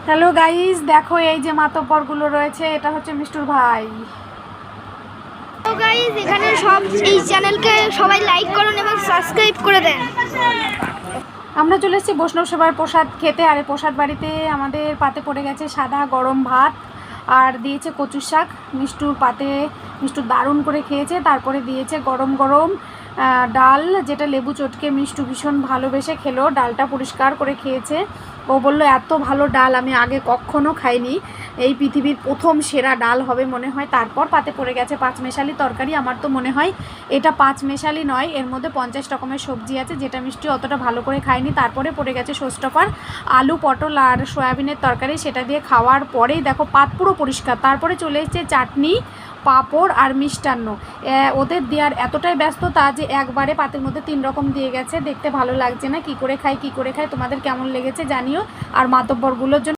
Hello guys, দেখো এই যে মাতব্বরগুলো রয়েছে, এটা হচ্ছে মিষ্টুর ভাই। তো গাইস, এখানে সব এই চ্যানেলকে সবাই লাইক করুন এবং সাবস্ক্রাইব করে দেন। আমরা চলে এসেছি বৈষ্ণব সেবার প্রসাদ খেতে। আর এই প্রসাদ বাড়িতে আমাদের পাতে পড়ে গেছে সাদা গরম ভাত, আর দিয়েছে কচুর শাক। মিষ্টুর পাতে মিষ্টু দারুণ করে খেয়েছে। তারপরে দিয়েছে গরম গরম ডাল, যেটা লেবু চটকে মিষ্টু ভীষণ ভালোবেসে খেলো। ডালটা পরিষ্কার করে খেয়েছে। ও বলল এত ভালো ডাল আমি আগে কখনো খাইনি, এই পৃথিবীর প্রথম সেরা ডাল হবে মনে হয়। তারপর পাতে পড়ে গেছে পাঁচমেশালি তরকারি। আমার তো মনে হয় এটা পাঁচমেশালি নয়, এর মধ্যে 50 রকমের সবজি আছে, যেটা মিষ্টি অতটা ভালো করে খায়নি। তারপরে পড়ে গেছে ষষ্ঠকার আলু পটল আর সয়াবিনের তরকারি, সেটা দিয়ে খাওয়ার পরেই দেখো পাত পুরো পরিষ্কার। তারপরে চলে এসেছে চাটনি, পাঁপড় আর মিষ্টান্ন। ওদের দেওয়ার এতটাই ব্যস্ততা যে একবারে পাতের মধ্যে 3 রকম দিয়ে গেছে। দেখতে ভালো লাগছে না, কি করে খায় তোমাদের কেমন লেগেছে জানিও। আর মাতব্বরগুলোর জন্য